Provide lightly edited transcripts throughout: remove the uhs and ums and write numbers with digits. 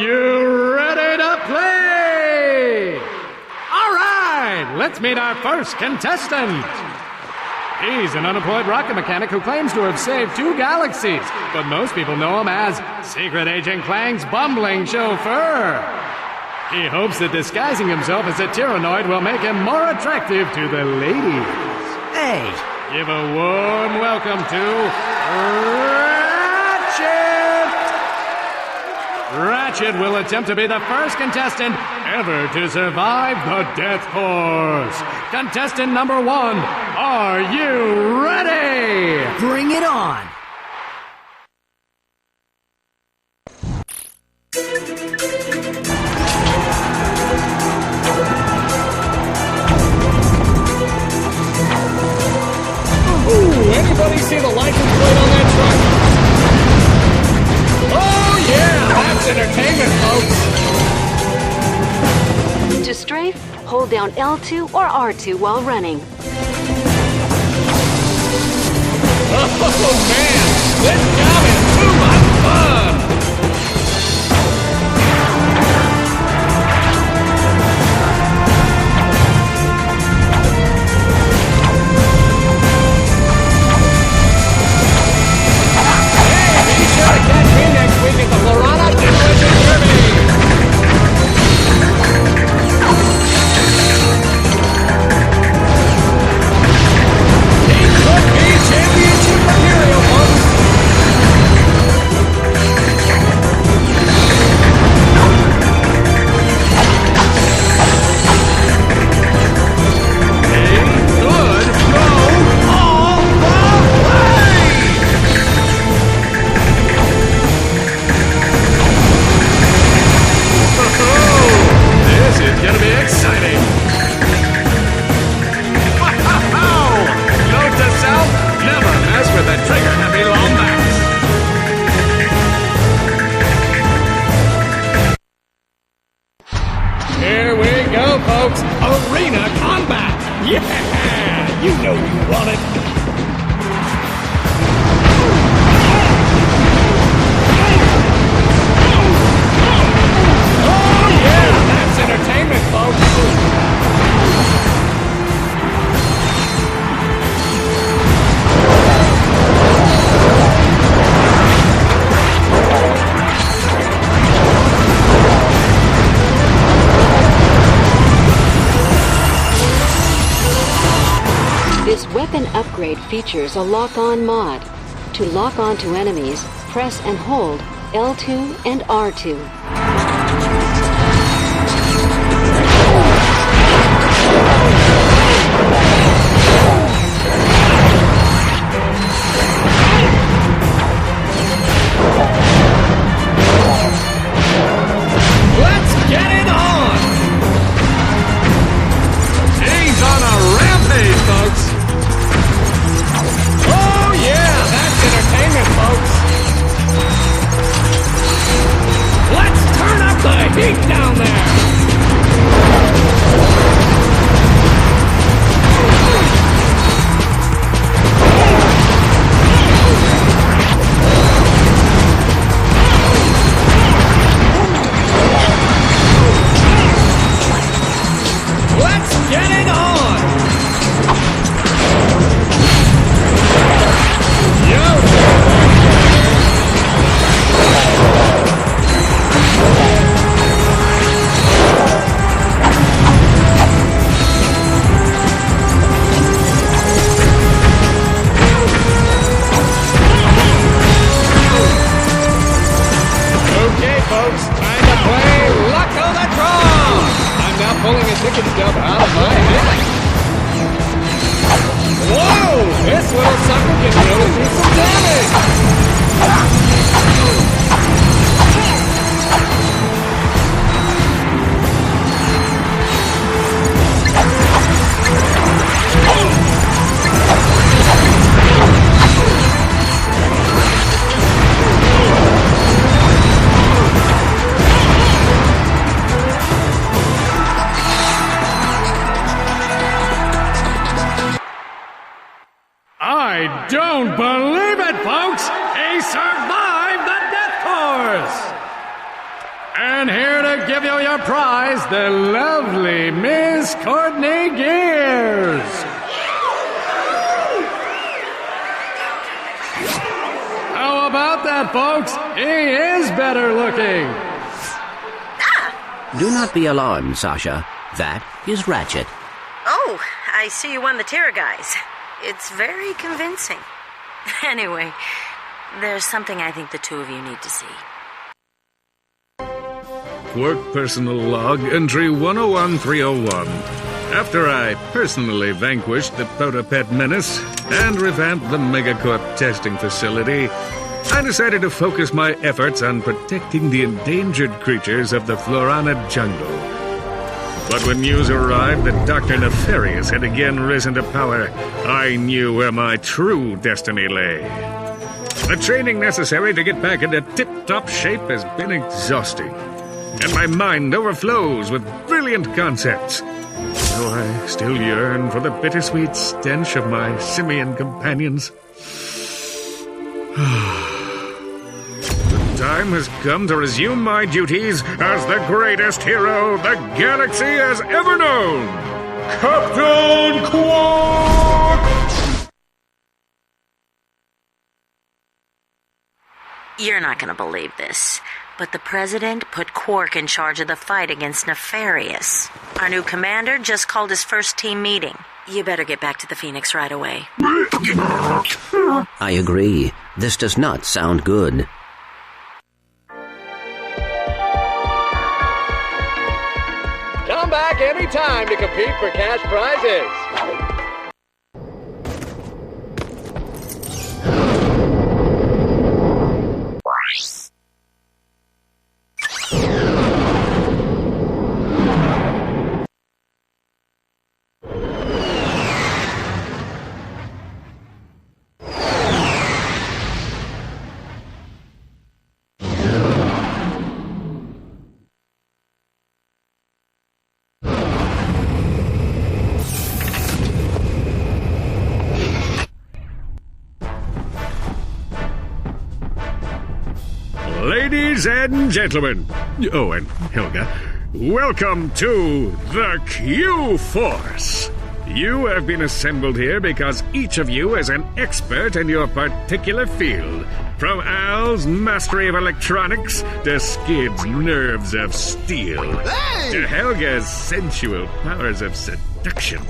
you ready to play? All right, let's meet our first contestant. He's an unemployed rocket mechanic who claims to have saved 2 galaxies, but most people know him as Secret Agent Clank's bumbling chauffeur. He hopes that disguising himself as a tyrannoid will make him more attractive to the ladies. Hey! Give a warm welcome to Ratchet! Ratchet will attempt to be the first contestant ever to survive the death course. Contestant number 1, are you ready? Bring it on! Ooh, anybody see the license plate on that truck? Oh yeah, that's entertainment, folks. To strafe, hold down L2 or R2 while running. Oh man, this job is too much fun! Here we go, folks. Arena combat. Yeah, you know you want it. Oh yeah, that's entertainment, folks. This weapon upgrade features a lock-on mod. To lock on to enemies, press and hold L2 and R2. Let's get it on! He's on a rampage, folks! Oh yeah, that's entertainment, folks! Let's turn up the heat down there! Let's get it on! Yo! Okay, folks, time to play Luck of the Draw! I'm now pulling a ticket stub out of my head. Whoa! This little sucker can really do some damage! I don't believe it, folks! He survived the death course! And here to give you your prize, the lovely Miss Courtney Gears. How about that, folks? He is better looking. Do not be alarmed, Sasha. That is Ratchet. Oh, I see you won the Terror Guys. It's very convincing. Anyway, there's something I think the two of you need to see. Work personal log, entry 101301. After I personally vanquished the Protopet menace and revamped the Megacorp testing facility, I decided to focus my efforts on protecting the endangered creatures of the Florana jungle. But when news arrived that Dr. Nefarious had again risen to power, I knew where my true destiny lay. The training necessary to get back into tip-top shape has been exhausting, and my mind overflows with brilliant concepts. Though I still yearn for the bittersweet stench of my simian companions. The time has come to resume my duties as the greatest hero the galaxy has ever known, Captain Quark! You're not going to believe this, but the President put Quark in charge of the fight against Nefarious. Our new commander just called his first team meeting. You better get back to the Phoenix right away. I agree. This does not sound good. Come back anytime to compete for cash prizes. Ladies and gentlemen, oh, and Helga, welcome to the Q-Force. You have been assembled here because each of you is an expert in your particular field. From Al's mastery of electronics to Skid's nerves of steel, to Helga's sensual powers of seduction.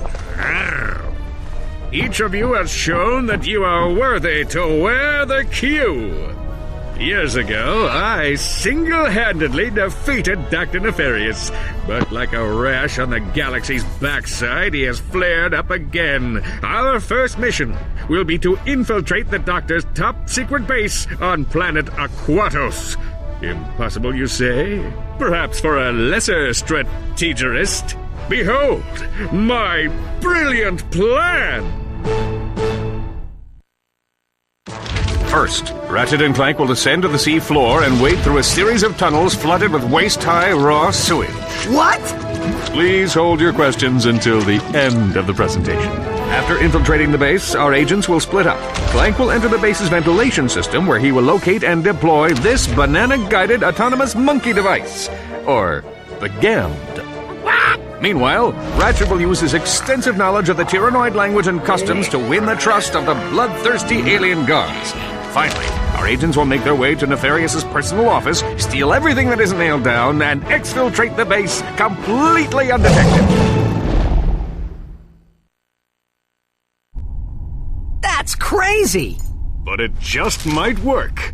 Each of you has shown that you are worthy to wear the Q. Years ago, I single-handedly defeated Dr. Nefarious, but like a rash on the galaxy's backside, he has flared up again. Our first mission will be to infiltrate the Doctor's top-secret base on planet Aquatos. Impossible, you say? Perhaps for a lesser strategist. Behold, my brilliant plan! First, Ratchet and Clank will descend to the sea floor and wade through a series of tunnels flooded with waist-high raw sewage. What? Please hold your questions until the end of the presentation. After infiltrating the base, our agents will split up. Clank will enter the base's ventilation system, where he will locate and deploy this banana-guided autonomous monkey device, or the GAMD. Meanwhile, Ratchet will use his extensive knowledge of the Tyrannoid language and customs to win the trust of the bloodthirsty alien gods. Finally, our agents will make their way to Nefarious's personal office, steal everything that isn't nailed down, and exfiltrate the base completely undetected. That's crazy! But it just might work.